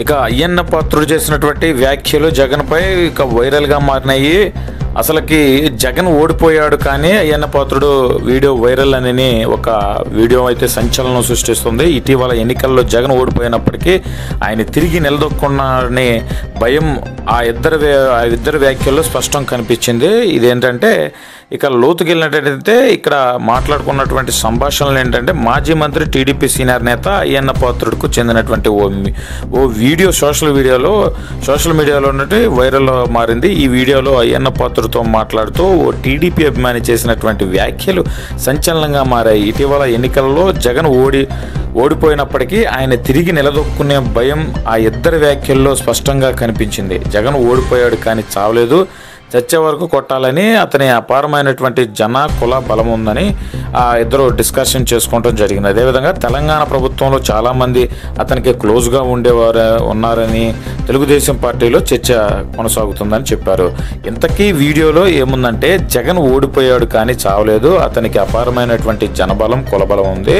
ఇక అయ్యన్న పాత్రుడు చేసినటువంటి వ్యాఖ్యలు జగన్పై ఇక వైరల్గా మారినాయి. అసలుకి జగన్ ఓడిపోయాడు కానీ అయ్యన్న పాత్రుడు వీడియో వైరల్ అని ఒక వీడియో అయితే సంచలనం సృష్టిస్తుంది. ఇటీవల ఎన్నికల్లో జగన్ ఓడిపోయినప్పటికీ ఆయన తిరిగి నిలదొక్కున్నారని భయం ఆ ఇద్దరు వ్యాఖ్యల్లో స్పష్టం కనిపించింది. ఇదేంటంటే ఇక లోతుకెళ్ళినట్టయితే ఇక్కడ మాట్లాడుకున్నటువంటి సంభాషణలు ఏంటంటే మాజీ మంత్రి టీడీపీ సీనియర్ నేత అయ్యన్న పాత్రుడుకు చెందినటువంటి ఓ వీడియో సోషల్ మీడియాలో ఉన్నట్టు వైరల్ మారింది. ఈ వీడియోలో అయ్యన్న పాత్రుడితో మాట్లాడుతూ ఓ టీడీపీ అభిమాని చేసినటువంటి వ్యాఖ్యలు సంచలనంగా మారాయి. ఇటీవల ఎన్నికల్లో జగన్ ఓడిపోయినప్పటికీ ఆయన తిరిగి నిలదొక్కునే భయం ఆ ఇద్దరి వ్యాఖ్యల్లో స్పష్టంగా కనిపించింది. జగన్ ఓడిపోయాడు కానీ చావలేదు, చచ్చే వరకు కొట్టాలని అతని అపారమైనటువంటి కుల బలం ఉందని ఆ ఇద్దరు డిస్కషన్ చేసుకోవడం జరిగింది. అదేవిధంగా తెలంగాణ ప్రభుత్వంలో చాలామంది అతనికి క్లోజ్గా ఉండేవారు ఉన్నారని తెలుగుదేశం పార్టీలో చర్చ కొనసాగుతుందని చెప్పారు. ఇంతకీ వీడియోలో ఏముందంటే జగన్ ఓడిపోయాడు కానీ చావలేదు, అతనికి అపారమైనటువంటి జనబలం కులబలం ఉంది,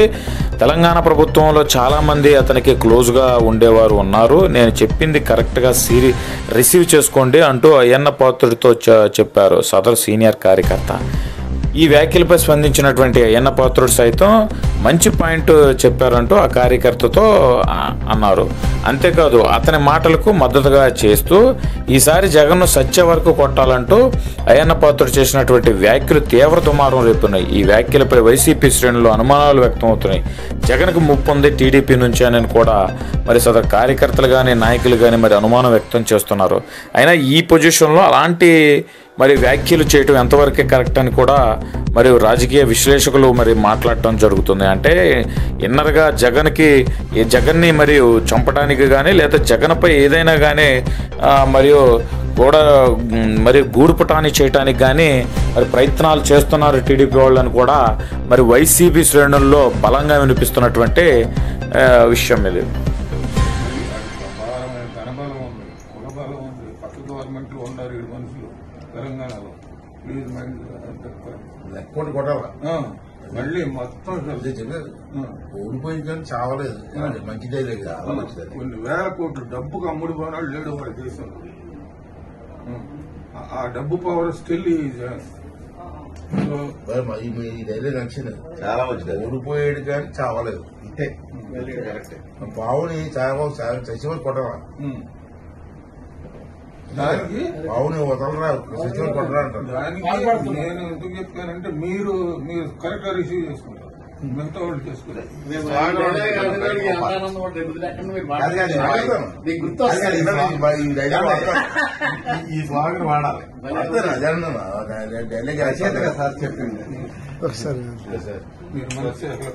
తెలంగాణ ప్రభుత్వంలో చాలామంది అతనికి క్లోజ్గా ఉండేవారు ఉన్నారు, నేను చెప్పింది కరెక్ట్గా రిసీవ్ చేసుకోండి అంటూ అయ్యన్న పాత్రుడితో చెప్పారు సదరు సీనియర్ కార్యకర్త. ఈ వ్యాఖ్యలపై స్పందించినటువంటి అయ్యన్న పాత్రుడు సైతం మంచి పాయింట్ చెప్పారంటూ ఆ కార్యకర్తతో అన్నారు. అంతేకాదు అతని మాటలకు మద్దతుగా చేస్తూ ఈసారి జగన్ను సత్య వరకు కొట్టాలంటూ అయ్యన్న పాత్రుడు చేసినటువంటి వ్యాఖ్యలు తీవ్ర దుమారం రేపుతున్నాయి. ఈ వ్యాఖ్యలపై వైసీపీ శ్రేణులు అనుమానాలు వ్యక్తమవుతున్నాయి. జగన్కు ముప్పు ఉంది టీడీపీ నుంచి అని కూడా మరి సదరు కార్యకర్తలు కానీ నాయకులు కానీ మరి అనుమానం వ్యక్తం చేస్తున్నారు. అయినా ఈ పొజిషన్లో అలాంటి మరి వ్యాఖ్యలు చేయటం ఎంతవరకే కరెక్ట్ అని కూడా మరి రాజకీయ విశ్లేషకులు మరి మాట్లాడటం జరుగుతుంది. అంటే ఇన్నర్గా జగన్ని మరియు చంపడానికి కానీ లేదా జగన్పై ఏదైనా కానీ మరియు గూడుపుటాన్ని చేయటానికి కానీ మరి ప్రయత్నాలు చేస్తున్నారు టీడీపీ వాళ్ళని కూడా మరి వైసీపీ శ్రేణుల్లో బలంగా వినిపిస్తున్నటువంటి విషయం ఇది. తెలంగాణలో ప్లీజ్ మళ్ళీ మొత్తం ఓడిపోయింది కానీ చావలేదు, మంచిదే లేదు. కొన్ని వేల కోట్లు డబ్బుకు అమ్ముడు పోనాడు లేడు మన దేశంలో. ఆ డబ్బు పవర్ స్టిల్ ఈ డైలాగ్ నచ్చింది, చాలా మంచిది. ఓడిపోయాడు కానీ చావలేదు, ఇంతే బావుని చచ్చిపోయి కొట్టవా, బావుని వదలరా చచ్చిపోయి కొట్టరా అంటారు. దానికి నేను ఎందుకు చెప్పానంటే మీరు కరెక్ట్ గా రిసీవ్ చేసుకుంటారు, మిగతా వాళ్ళు చేసుకుంటారు. ఈ స్వాగతం వాడాలి, డైలాగ్ సార్ చెప్పింది. మీరు మనసు ఎట్లా